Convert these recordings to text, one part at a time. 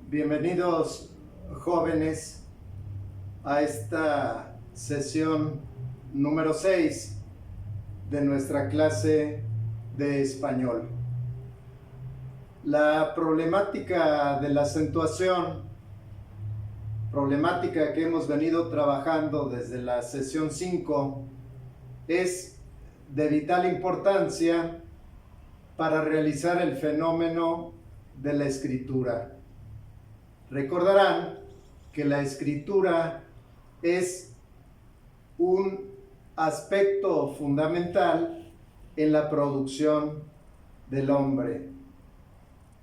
Bienvenidos, jóvenes, a esta sesión número 6 de nuestra clase de español. La problemática de la acentuación, problemática que hemos venido trabajando desde la sesión 5, es de vital importancia para realizar el fenómeno de la escritura. Recordarán que la escritura es un aspecto fundamental en la producción del hombre.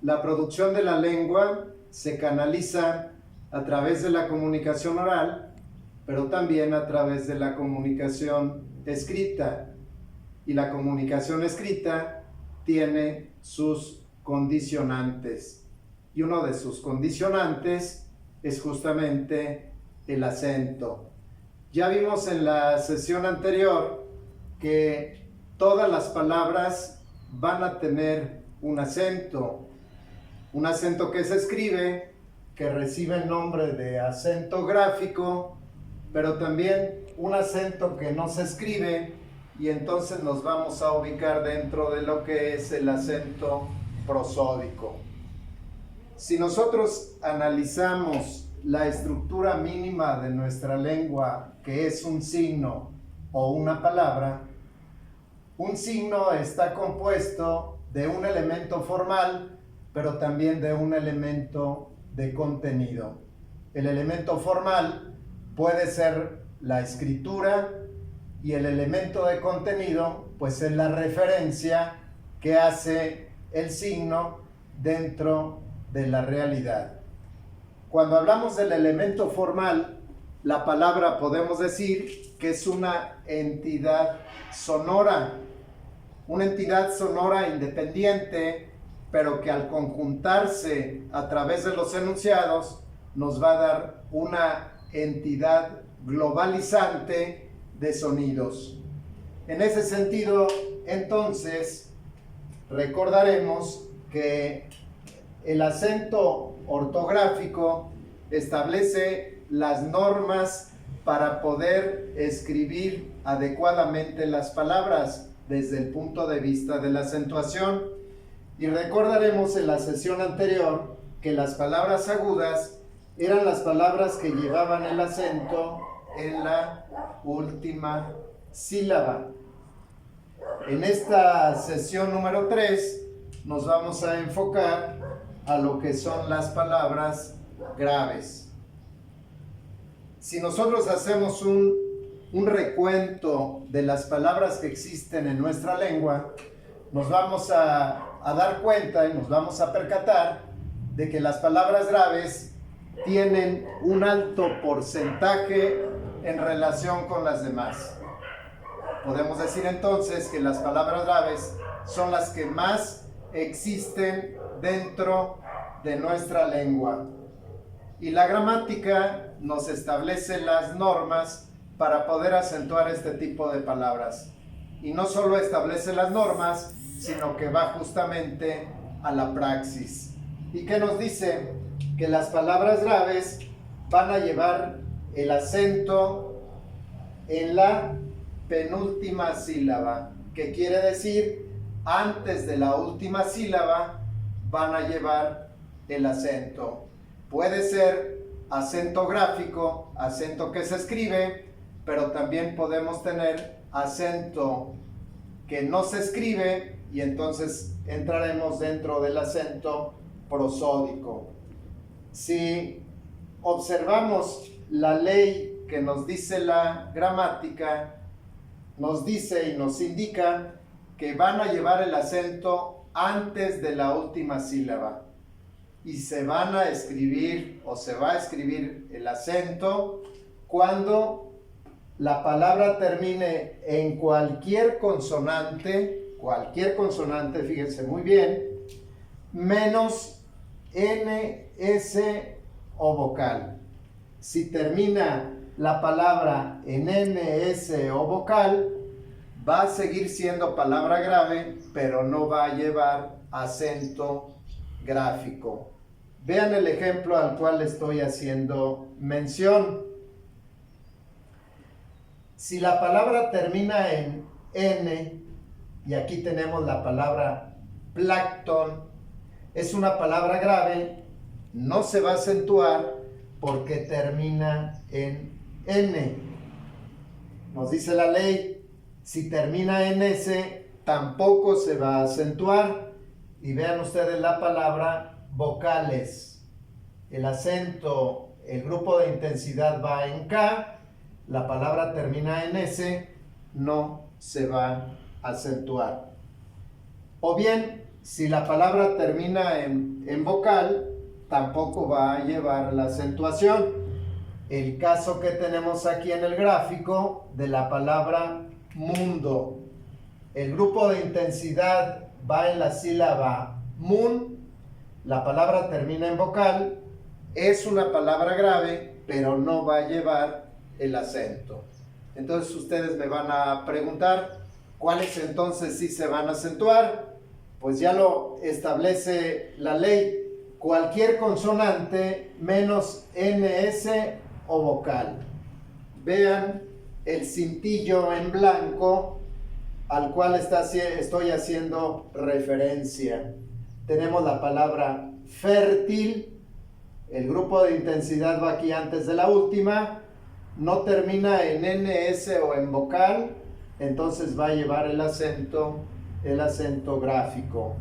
La producción de la lengua se canaliza a través de la comunicación oral, pero también a través de la comunicación escrita. Y la comunicación escrita tiene sus condicionantes. Y uno de sus condicionantes es justamente el acento. Ya vimos en la sesión anterior que todas las palabras van a tener un acento que se escribe, que recibe el nombre de acento gráfico, pero también un acento que no se escribe, y entonces nos vamos a ubicar dentro de lo que es el acento prosódico. Si nosotros analizamos la estructura mínima de nuestra lengua, que es un signo o una palabra, un signo está compuesto de un elemento formal, pero también de un elemento de contenido. El elemento formal puede ser la escritura y el elemento de contenido, pues es la referencia que hace el signo dentro de la realidad. Cuando hablamos del elemento formal, la palabra podemos decir que es una entidad sonora independiente, pero que al conjuntarse a través de los enunciados nos va a dar una entidad globalizante de sonidos. En ese sentido, entonces, recordaremos que el acento ortográfico establece las normas para poder escribir adecuadamente las palabras desde el punto de vista de la acentuación. Y recordaremos en la sesión anterior que las palabras agudas eran las palabras que llevaban el acento en la última sílaba. En esta sesión número 3 nos vamos a enfocar a lo que son las palabras graves. Si nosotros hacemos un recuento de las palabras que existen en nuestra lengua, nos vamos a dar cuenta y nos vamos a percatar de que las palabras graves tienen un alto porcentaje en relación con las demás. Podemos decir entonces que las palabras graves son las que más existen dentro de nuestra lengua. Y la gramática nos establece las normas para poder acentuar este tipo de palabras. Y no solo establece las normas, sino que va justamente a la praxis. ¿Y qué nos dice? Que las palabras graves van a llevar el acento en la penúltima sílaba, que quiere decir antes de la última sílaba van a llevar el acento. Puede ser acento gráfico, acento que se escribe, pero también podemos tener acento que no se escribe, y entonces entraremos dentro del acento prosódico. Si observamos la ley que nos dice la gramática, nos dice y nos indica que van a llevar el acento antes de la última sílaba, y se van a escribir o se va a escribir el acento cuando la palabra termine en cualquier consonante, fíjense muy bien, menos N, S o vocal. Si termina la palabra en N, S o vocal, va a seguir siendo palabra grave, pero no va a llevar acento gráfico. Vean el ejemplo al cual estoy haciendo mención. Si la palabra termina en N, y aquí tenemos la palabra plancton, es una palabra grave, no se va a acentuar porque termina en N. Nos dice la ley, si termina en S, tampoco se va a acentuar. Y vean ustedes la palabra vocales. El acento, el grupo de intensidad va en K, la palabra termina en S, no se va a acentuar. O bien, si la palabra termina en vocal, tampoco va a llevar la acentuación. El caso que tenemos aquí en el gráfico de la palabra mundo. El grupo de intensidad va en la sílaba mun, la palabra termina en vocal, es una palabra grave, pero no va a llevar el acento. Entonces ustedes me van a preguntar, ¿cuáles entonces sí se van a acentuar? Pues ya lo establece la ley, cualquier consonante menos NS o vocal. Vean el cintillo en blanco al cual estoy haciendo referencia. Tenemos la palabra fértil, el grupo de intensidad va aquí antes de la última, no termina en NS o en vocal, entonces va a llevar el acento gráfico.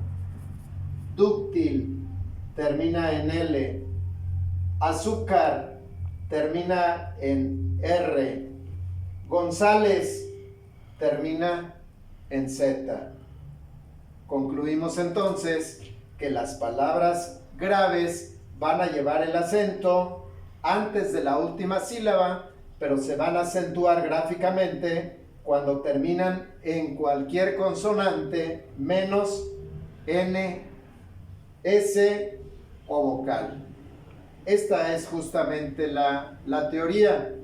Dúctil termina en L, azúcar termina en R, González termina en Z. Concluimos entonces que las palabras graves van a llevar el acento antes de la última sílaba, pero se van a acentuar gráficamente cuando terminan en cualquier consonante menos N, S o vocal. Esta es justamente la teoría.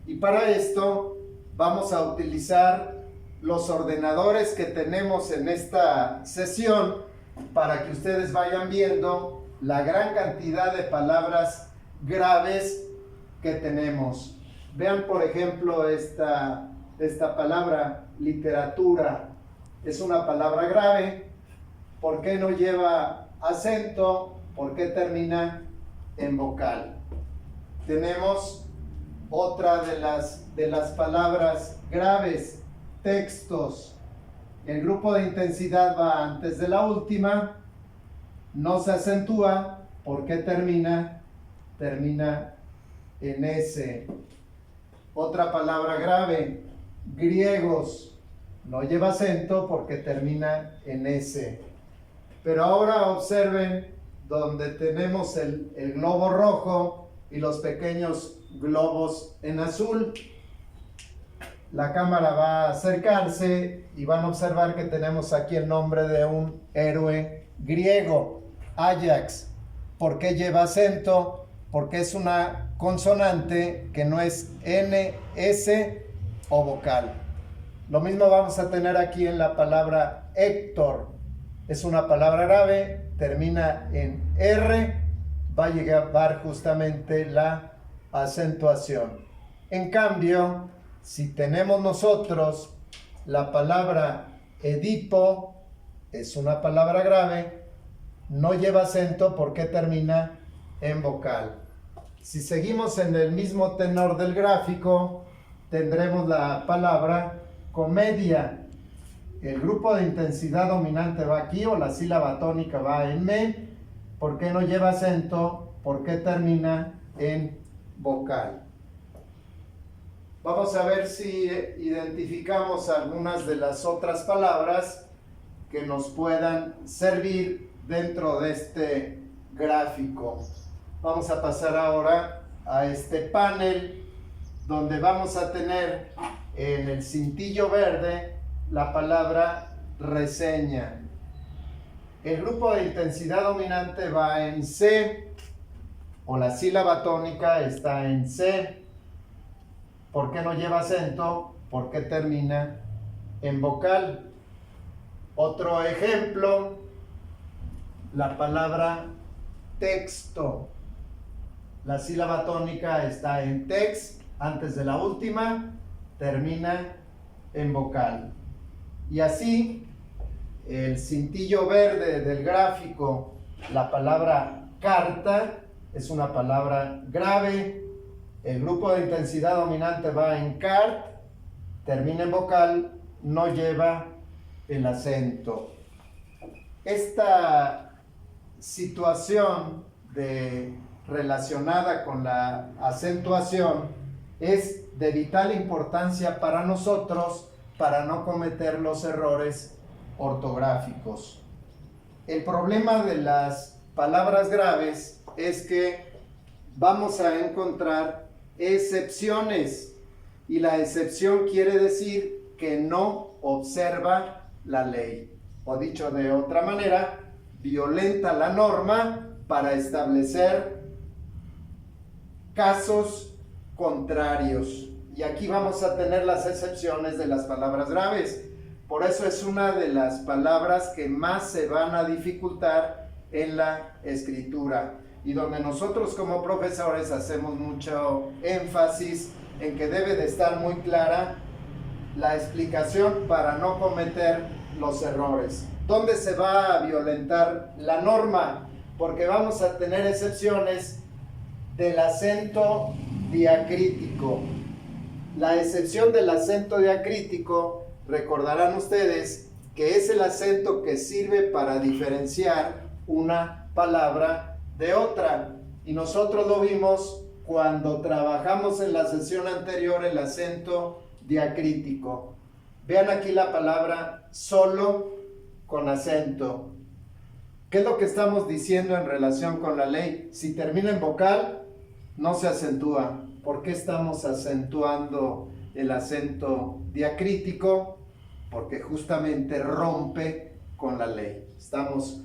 Y para esto vamos a utilizar los ordenadores que tenemos en esta sesión para que ustedes vayan viendo la gran cantidad de palabras graves que tenemos. Vean, por ejemplo, esta palabra, literatura. Es una palabra grave. ¿Por qué no lleva acento? ¿Por qué termina en vocal? Tenemos otra de las palabras graves, textos. El grupo de intensidad va antes de la última, no se acentúa. ¿Por qué termina? Termina en S. Otra palabra grave, griegos. No lleva acento porque termina en S. Pero ahora observen donde tenemos el globo rojo y los pequeños globos en azul. La cámara va a acercarse y van a observar que tenemos aquí el nombre de un héroe griego, Ajax. ¿Por qué lleva acento? Porque es una consonante que no es N, S o vocal. Lo mismo vamos a tener aquí en la palabra Héctor. Es una palabra grave, termina en R, va a llevar justamente la acentuación. En cambio, si tenemos nosotros la palabra Edipo, es una palabra grave, no lleva acento porque termina en vocal. Si seguimos en el mismo tenor del gráfico, tendremos la palabra comedia. El grupo de intensidad dominante va aquí, o la sílaba tónica va en me. ¿Por qué no lleva acento? ¿Por qué termina en vocal? Vamos a ver si identificamos algunas de las otras palabras que nos puedan servir dentro de este gráfico. Vamos a pasar ahora a este panel donde vamos a tener en el cintillo verde la palabra reseña. El grupo de intensidad dominante va en C, o la sílaba tónica está en C. ¿Por qué no lleva acento? ¿Por qué termina en vocal? Otro ejemplo, la palabra texto. La sílaba tónica está en tex, antes de la última, termina en vocal. Y así, el cintillo verde del gráfico, la palabra carta, es una palabra grave. El grupo de intensidad dominante va en cart, termina en vocal, no lleva el acento. Esta situación relacionada con la acentuación es de vital importancia para nosotros para no cometer los errores ortográficos. El problema de las palabras graves es que vamos a encontrar excepciones, y la excepción quiere decir que no observa la ley, o dicho de otra manera, violenta la norma para establecer casos contrarios. Y aquí vamos a tener las excepciones de las palabras graves. Por eso es una de las palabras que más se van a dificultar en la escritura, y donde nosotros como profesores hacemos mucho énfasis en que debe de estar muy clara la explicación para no cometer los errores. ¿Dónde se va a violentar la norma? Porque vamos a tener excepciones del acento diacrítico. La excepción del acento diacrítico, recordarán ustedes que es el acento que sirve para diferenciar una palabra de otra, y nosotros lo vimos cuando trabajamos en la sesión anterior el acento diacrítico. Vean aquí la palabra solo con acento. ¿Qué es lo que estamos diciendo en relación con la ley? Si termina en vocal, no se acentúa. ¿Por qué estamos acentuando el acento diacrítico? Porque justamente rompe con la ley. Estamos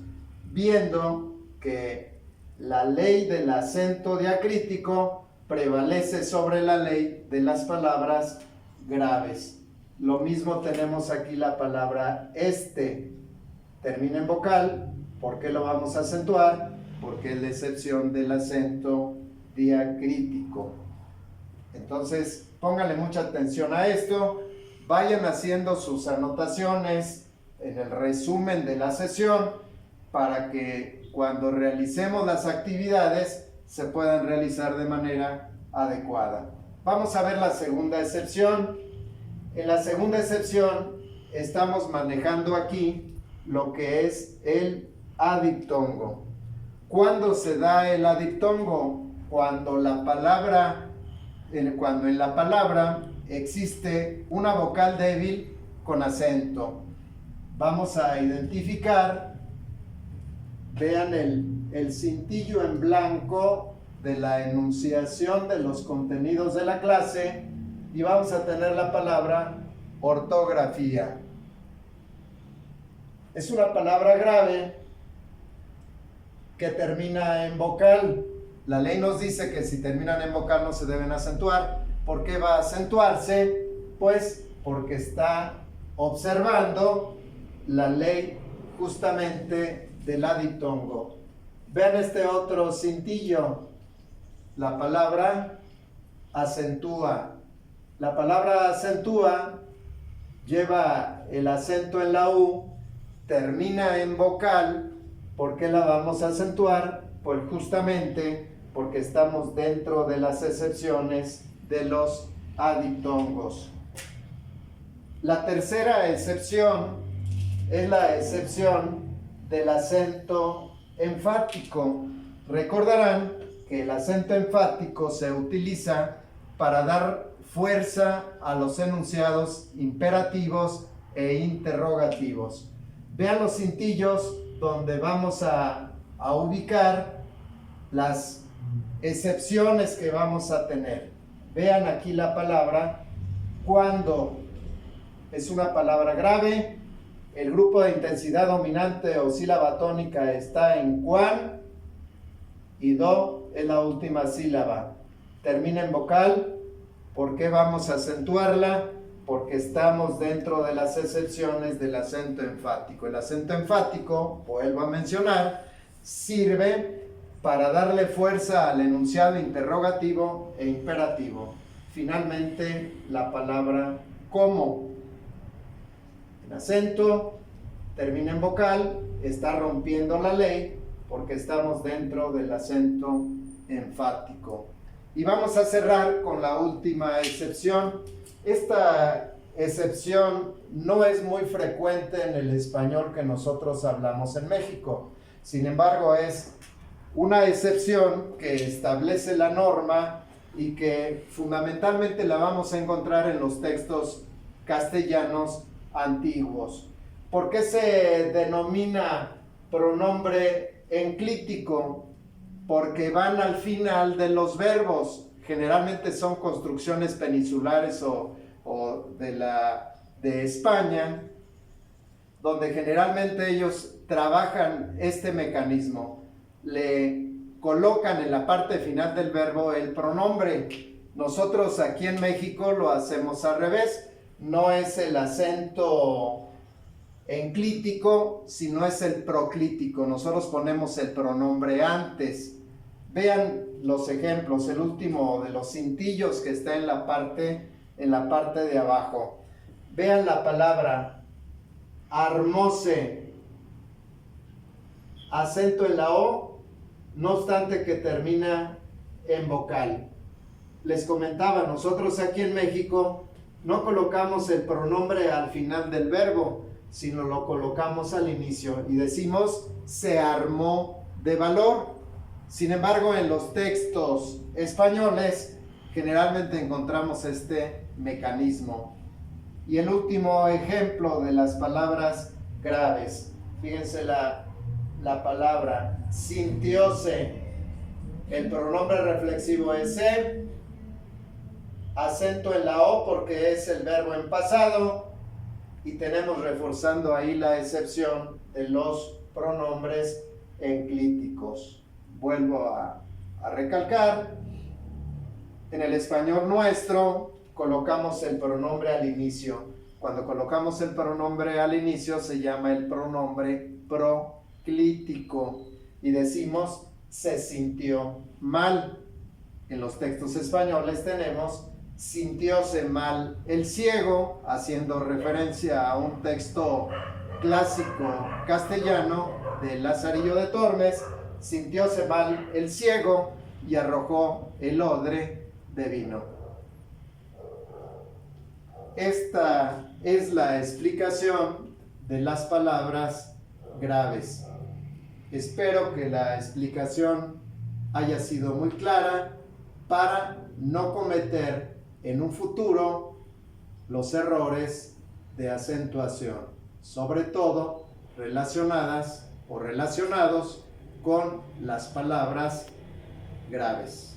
viendo que la ley del acento diacrítico prevalece sobre la ley de las palabras graves. Lo mismo tenemos aquí la palabra este. Termina en vocal. ¿Por qué lo vamos a acentuar? Porque es la excepción del acento diacrítico. Entonces, pónganle mucha atención a esto. Vayan haciendo sus anotaciones en el resumen de la sesión para que cuando realicemos las actividades se puedan realizar de manera adecuada. Vamos a ver la segunda excepción. En la segunda excepción estamos manejando aquí lo que es el adiptongo. ¿Cuándo se da el adiptongo? Cuando en la palabra existe una vocal débil con acento. Vamos a identificar, vean el cintillo en blanco de la enunciación de los contenidos de la clase, y vamos a tener la palabra ortografía. Es una palabra grave que termina en vocal. La ley nos dice que si terminan en vocal no se deben acentuar. ¿Por qué va a acentuarse? Pues porque está observando la ley justamente del adiptongo. Vean este otro cintillo. La palabra acentúa. La palabra acentúa lleva el acento en la U, termina en vocal. ¿Por qué la vamos a acentuar? Pues justamente porque estamos dentro de las excepciones de los adiptongos. La tercera excepción es la excepción del acento enfático. Recordarán que el acento enfático se utiliza para dar fuerza a los enunciados imperativos e interrogativos. Vean los cintillos donde vamos a ubicar las excepciones que vamos a tener. Vean aquí la palabra cuando. Es una palabra grave. El grupo de intensidad dominante o sílaba tónica está en cuan, y do es la última sílaba. Termina en vocal. ¿Por qué vamos a acentuarla? Porque estamos dentro de las excepciones del acento enfático. El acento enfático, vuelvo a mencionar, sirve para darle fuerza al enunciado interrogativo e imperativo. Finalmente, la palabra como. El acento termina en vocal, está rompiendo la ley porque estamos dentro del acento enfático. Y vamos a cerrar con la última excepción. Esta excepción no es muy frecuente en el español que nosotros hablamos en México. Sin embargo, es una excepción que establece la norma y que fundamentalmente la vamos a encontrar en los textos castellanos antiguos. ¿Por qué se denomina pronombre enclítico? Porque van al final de los verbos. Generalmente son construcciones peninsulares o de España, donde generalmente ellos trabajan este mecanismo. Le colocan en la parte final del verbo el pronombre. Nosotros aquí en México lo hacemos al revés. No es el acento enclítico, sino es el proclítico. Nosotros ponemos el pronombre antes. Vean los ejemplos. El último de los cintillos que está en la parte de abajo. Vean la palabra armóse. Acento en la O, no obstante que termina en vocal. Les comentaba, nosotros aquí en México no colocamos el pronombre al final del verbo, sino lo colocamos al inicio y decimos se armó de valor. Sin embargo, en los textos españoles generalmente encontramos este mecanismo. Y el último ejemplo de las palabras graves. Fíjense la palabra sintióse. El pronombre reflexivo es se. Acento en la O porque es el verbo en pasado. Y tenemos reforzando ahí la excepción de los pronombres enclíticos. Vuelvo a recalcar. En el español nuestro colocamos el pronombre al inicio. Cuando colocamos el pronombre al inicio se llama el pronombre proclítico y decimos se sintió mal. En los textos españoles tenemos sintióse mal el ciego, haciendo referencia a un texto clásico castellano de Lazarillo de Tormes. Sintióse mal el ciego y arrojó el odre de vino. Esta es la explicación de las palabras graves. Espero que la explicación haya sido muy clara para no cometer en un futuro los errores de acentuación, sobre todo relacionadas o relacionados con las palabras graves.